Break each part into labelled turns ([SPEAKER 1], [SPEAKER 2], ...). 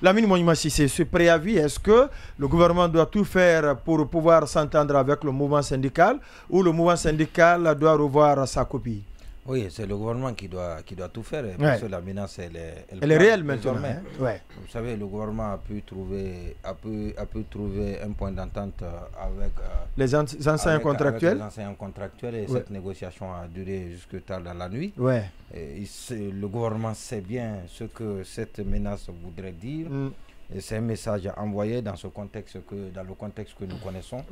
[SPEAKER 1] Lamine Mounimassi, c'est ce préavis, est-ce que le gouvernement doit tout faire pour pouvoir s'entendre avec le mouvement syndical ou le mouvement syndical doit revoir sa copie?
[SPEAKER 2] Oui, c'est le gouvernement qui doit tout faire, parce que la menace, elle
[SPEAKER 1] est réelle maintenant. Hein?
[SPEAKER 2] Vous savez, le gouvernement a pu trouver un point d'entente avec
[SPEAKER 1] les enseignants contractuels.
[SPEAKER 2] Les enseignants contractuels, et cette négociation a duré jusque tard dans la nuit. Le gouvernement sait bien ce que cette menace voudrait dire. Et c'est un message envoyé dans le contexte que nous connaissons.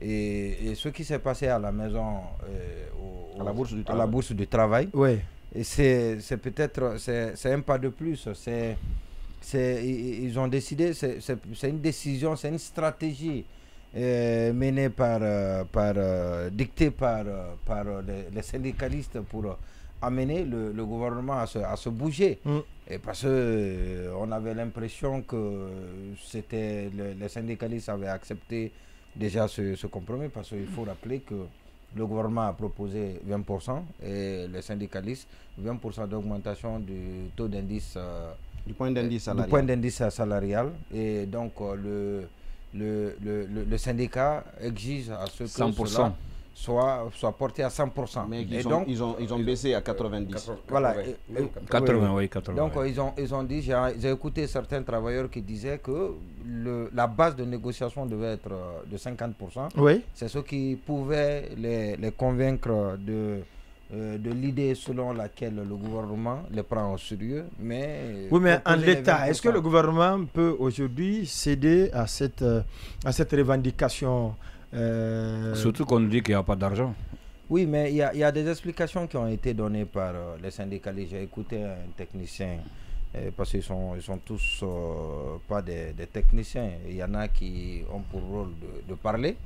[SPEAKER 2] Et ce qui s'est passé à la maison, à la bourse du travail, c'est peut-être un pas de plus. Ils ont décidé, c'est une décision, c'est une stratégie menée dictée par les syndicalistes pour amener le gouvernement à se bouger. Et parce qu'on avait l'impression que les syndicalistes avaient accepté déjà ce compromis, parce qu'il faut rappeler que le gouvernement a proposé 20% et les syndicalistes 20% d'augmentation du taux d'indice
[SPEAKER 3] du point d'indice salarial.
[SPEAKER 2] Et donc le syndicat exige à ce que
[SPEAKER 3] 100%.
[SPEAKER 2] Cela soit porté à 100%.
[SPEAKER 3] Mais ils ont baissé à 90.
[SPEAKER 2] Voilà.
[SPEAKER 4] 80.
[SPEAKER 2] Donc ils ont dit, j'ai écouté certains travailleurs qui disaient que la base de négociation devait être de 50%. C'est ce qui pouvait les convaincre de l'idée selon laquelle le gouvernement les prend au sérieux. Mais
[SPEAKER 1] en l'état, est-ce que le gouvernement peut aujourd'hui céder à cette revendication?
[SPEAKER 4] Surtout qu'on nous dit qu'il n'y a pas d'argent.
[SPEAKER 2] Oui, mais il y a des explications qui ont été données par les syndicalistes. J'ai écouté un technicien, parce qu'ils sont tous pas des techniciens. Il y en a qui ont pour rôle de parler,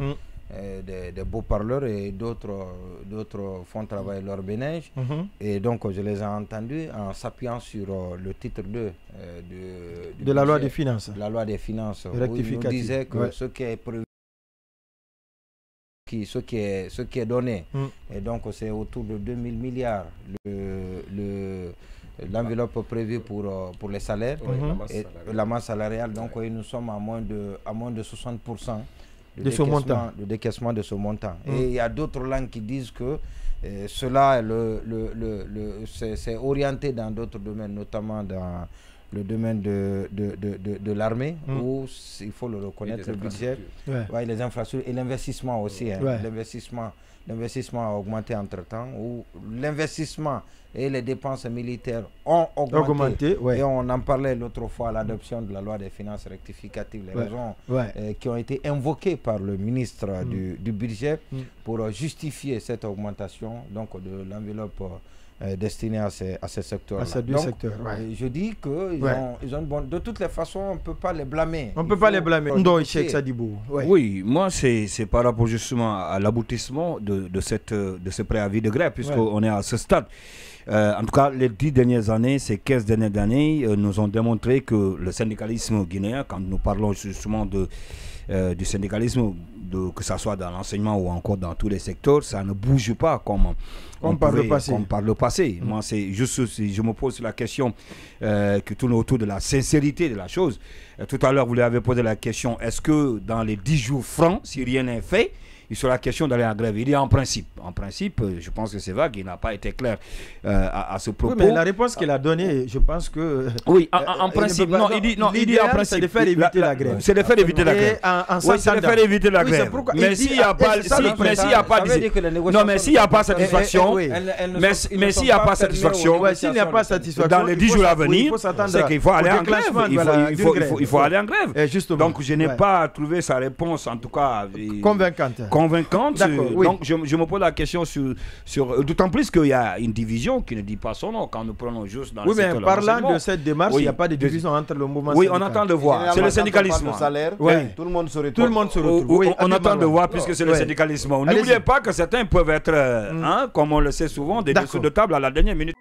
[SPEAKER 2] des beaux parleurs, et d'autres font travailler leur ménage. Et donc je les ai entendus en s'appuyant sur le titre 2
[SPEAKER 1] de la loi des finances.
[SPEAKER 2] La loi des finances. Où ils nous disaient que ce qui est prévu, ce qui est donné, et donc c'est autour de 2000 milliards l'enveloppe prévue pour les salaires, et la masse salariale. Donc nous sommes à moins de 60% de décaissement de ce montant. Et il y a d'autres langues qui disent que cela c'est orienté dans d'autres domaines, notamment dans le domaine de l'armée, où il faut le reconnaître, le budget, les infrastructures et l'investissement aussi. L'investissement a augmenté entre-temps, où l'investissement et les dépenses militaires ont augmenté. Et on en parlait l'autre fois, l'adoption de la loi des finances rectificatives, les raisons qui ont été invoquées par le ministre du budget pour justifier cette augmentation donc de l'enveloppe destinée à ces secteurs.
[SPEAKER 1] À ces deux secteurs.
[SPEAKER 2] Je dis qu'ils ont de toutes les façons, on ne peut pas les blâmer.
[SPEAKER 1] On ne peut pas les blâmer.
[SPEAKER 4] Oui, moi c'est par rapport justement à l'aboutissement de ce préavis de grève, puisqu'on est à ce stade. En tout cas, les 10 dernières années, ces 15 dernières années, nous ont démontré que le syndicalisme guinéen, quand nous parlons justement du syndicalisme, que ce soit dans l'enseignement ou encore dans tous les secteurs, ça ne bouge pas comme par le passé. Moi, c'est juste si je me pose la question qui tourne autour de la sincérité de la chose. Tout à l'heure, vous lui avez posé la question, est-ce que dans les 10 jours francs, si rien n'est fait, il sera question d'aller en grève? Il dit en principe. En principe, je pense que c'est vague, il n'a pas été clair à ce propos.
[SPEAKER 1] Oui, mais la réponse qu'il a donnée, je pense que...
[SPEAKER 4] Oui, en principe. Non, il dit en principe.
[SPEAKER 1] C'est de faire éviter la grève.
[SPEAKER 4] C'est de faire éviter la grève. Oui, c'est de faire éviter la grève. Mais s'il n'y a pas... Non, mais s'il n'y a pas satisfaction... Mais s'il n'y a pas satisfaction...
[SPEAKER 1] S'il n'y a pas satisfaction...
[SPEAKER 4] Dans les 10 jours à venir, c'est qu'il faut aller en grève. Il faut aller en grève. Donc, je n'ai pas trouvé sa réponse, en tout cas... Convaincante. Donc je me pose la question sur d'autant plus qu'il y a une division qui ne dit pas son nom quand nous prenons juste dans le secteur de l'enseignement.
[SPEAKER 1] Parlant de cette démarche, il n'y a pas de division entre le mouvement
[SPEAKER 4] syndical. On attend de voir. C'est le syndicalisme.
[SPEAKER 3] Tout le monde se retrouve.
[SPEAKER 4] On attend de voir puisque c'est le syndicalisme. N'oubliez pas que certains peuvent être, comme on le sait souvent, des dessous de table à la dernière minute.